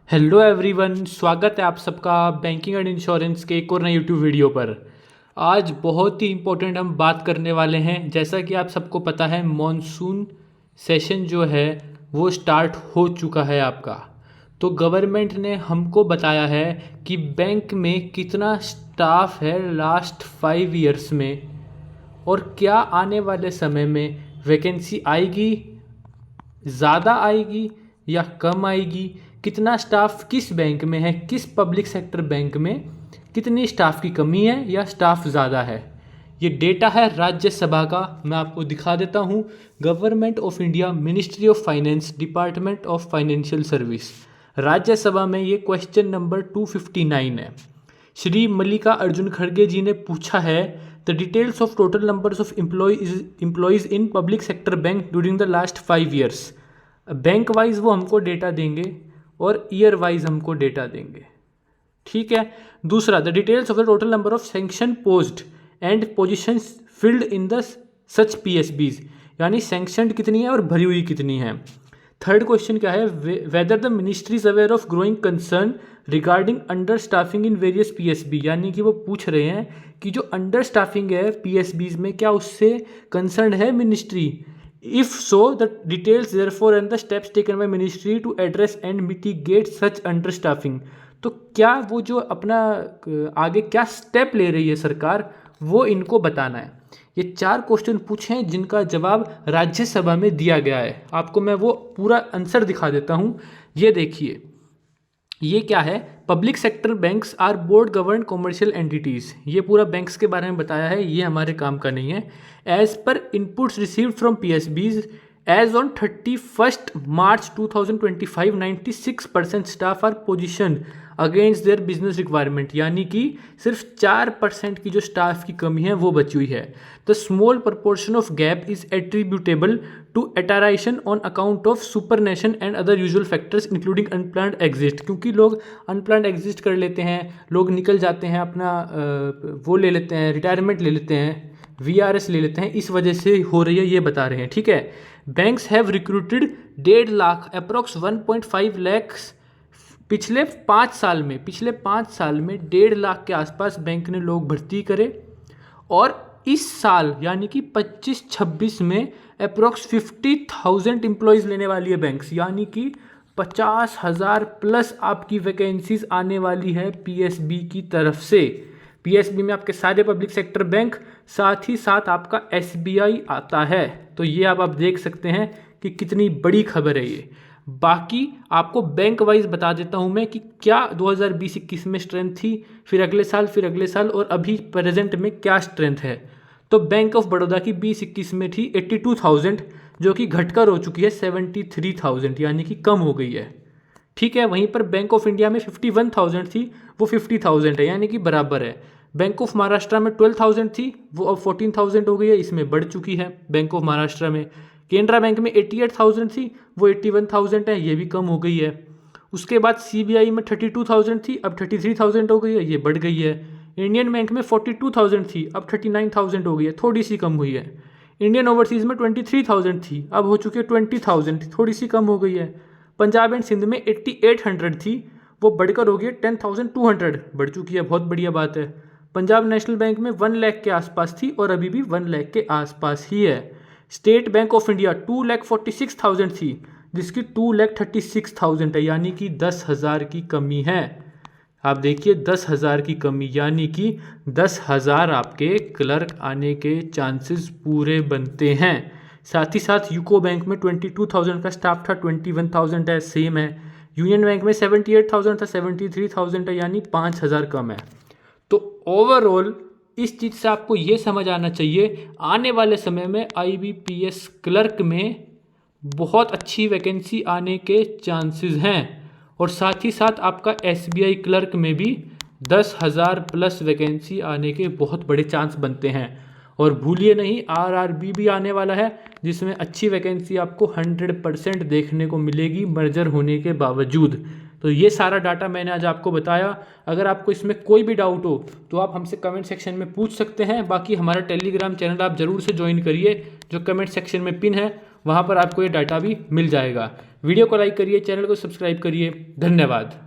Hello everyone, स्वागत है आप सबका बैंकिंग एंड इंश्योरेंस के एक और नए यूट्यूब वीडियो पर। आज बहुत ही इम्पोर्टेंट हम बात करने वाले हैं। जैसा कि आप सबको पता है, मॉनसून सेशन जो है वो स्टार्ट हो चुका है आपका। तो गवर्नमेंट ने हमको बताया है कि बैंक में कितना स्टाफ है लास्ट 5 ईयर्स में, और क्या आने वाले समय में वैकेंसी आएगी, ज़्यादा आएगी या कम आएगी, कितना स्टाफ किस बैंक में है, किस पब्लिक सेक्टर बैंक में कितनी स्टाफ की कमी है या स्टाफ ज़्यादा है। ये डेटा है राज्यसभा का, मैं आपको दिखा देता हूँ। Government of India, ministry of finance, department of financial service, Rajya Sabha में ये क्वेश्चन नंबर 259 है। श्री मल्लिका अर्जुन खड़गे जी ने पूछा है, the details of total numbers of employees in public sector bank during the last 5 years. Bank wise वो हमको डेटा देंगे और ईयर वाइज हमको डेटा देंगे, ठीक है। दूसरा, the details of the total number of sanction post and positions filled in the such PSBs, यानी सैंक्शनड कितनी है और भरी हुई कितनी है। थर्ड क्वेश्चन क्या है, whether the ministry is aware of growing concern regarding under staffing in various PSB, यानी कि वो पूछ रहे हैं कि जो अंडर स्टाफिंग है पीएसबीज में, क्या उससे कंसर्न है ministry. If so, the details therefore and the steps taken by ministry to address and mitigate such understaffing। तो क्या वो जो अपना आगे क्या स्टेप ले रही है सरकार, वो इनको बताना है। ये 4 क्वेश्चन पूछे हैं जिनका जवाब राज्यसभा में दिया गया है। आपको मैं वो पूरा आंसर दिखा देता हूँ। ये देखिए, ये क्या है, public sector banks are board govern commercial entities. ये पूरा बैंक्स के बारे में बताया है, ये हमारे काम का नहीं है। As per inputs received from PSBs as on 31 मार्च 2025 96% staff are position against their business requirement, यानी कि सिर्फ 4% की जो स्टाफ की कमी है वो बची हुई है। The small proportion of gap is attributable to attrition on account of superannuation and other usual factors including unplanned exits, क्योंकि लोग अनप्लान्ड एग्जिस्ट कर लेते हैं, लोग निकल जाते हैं, अपना वो ले लेते हैं, रिटायरमेंट ले लेते हैं, वीआरएस ले लेते हैं, इस वजह से हो रही है, ये बता रहे हैं, ठीक है। Banks have recruited 1.5 lakh approx 1.5 lakh पिछले 5 साल में 1.5 लाख के आसपास बैंक ने लोग भर्ती करे, और इस साल यानी कि 25-26 में अप्रॉक्स 50,000 एम्प्लॉयज़ लेने वाली है बैंक्स, यानी कि 50,000 प्लस आपकी वैकेंसीज आने वाली है पीएसबी की तरफ से। पीएसबी में आपके सारे पब्लिक सेक्टर बैंक, साथ ही साथ आपका एसबीआई आता है। तो ये आप देख सकते हैं कि कितनी बड़ी खबर है ये। बाकी आपको बैंक वाइज बता देता हूं मैं कि क्या 2020-21 में स्ट्रेंथ थी, फिर अगले साल और अभी प्रेजेंट में क्या स्ट्रेंथ है। तो बैंक ऑफ बड़ौदा की 20-21 में थी 82,000, जो कि घटकर हो चुकी है 73,000, यानी कि कम हो गई है, ठीक है। वहीं पर बैंक ऑफ इंडिया में 51,000 थी, वो 50,000 है, यानी कि बराबर है। बैंक ऑफ महाराष्ट्र में 12,000 थी, वो अब 14,000 हो गई है, इसमें बढ़ चुकी है बैंक ऑफ महाराष्ट्र में। केनरा बैंक में 88,000 थी, वो 81,000 है, ये भी कम हो गई है। उसके बाद सीबीआई में 32,000 थी, अब 33,000 हो गई है, ये बढ़ गई है। इंडियन बैंक में 42,000 थी, अब 39,000 हो गई है, थोड़ी सी कम हुई है। इंडियन ओवरसीज़ में 23,000 थी, अब हो चुकी है 20,000, थोड़ी सी कम हो गई है। पंजाब एंड सिंध में 8800 थी, वो बढ़कर हो गई है 10,200, बढ़ चुकी है, बहुत बढ़िया बात है। पंजाब नेशनल बैंक में 1 लाख के आसपास थी और अभी भी 1 लाख के आसपास ही है। स्टेट बैंक ऑफ इंडिया 2,46,000 थी, जिसकी 2,36,000 है, यानी कि 10,000 की कमी है। आप देखिए 10,000 की कमी, यानी कि 10,000 आपके क्लर्क आने के चांसेस पूरे बनते हैं। साथ ही साथ यूको बैंक में 22,000 का स्टाफ था, 21,000 है, सेम है। यूनियन बैंक में 78,000 था, 73,000 है, यानी 5,000 कम है। तो ओवरऑल इस चीज़ से आपको ये समझ आना चाहिए, आने वाले समय में आईबीपीएस क्लर्क में बहुत अच्छी वैकेंसी आने के चांसेस हैं, और साथ ही साथ आपका एसबीआई क्लर्क में भी 10,000 प्लस वैकेंसी आने के बहुत बड़े चांस बनते हैं। और भूलिए नहीं, आरआरबी भी आने वाला है, जिसमें अच्छी वैकेंसी आपको 100% देखने को मिलेगी मर्जर होने के बावजूद। तो ये सारा डाटा मैंने आज आपको बताया। अगर आपको इसमें कोई भी डाउट हो तो आप हमसे कमेंट सेक्शन में पूछ सकते हैं। बाकी हमारा टेलीग्राम चैनल आप ज़रूर से ज्वाइन करिए, जो कमेंट सेक्शन में पिन है, वहाँ पर आपको ये डाटा भी मिल जाएगा। वीडियो को लाइक करिए, चैनल को सब्सक्राइब करिए। धन्यवाद।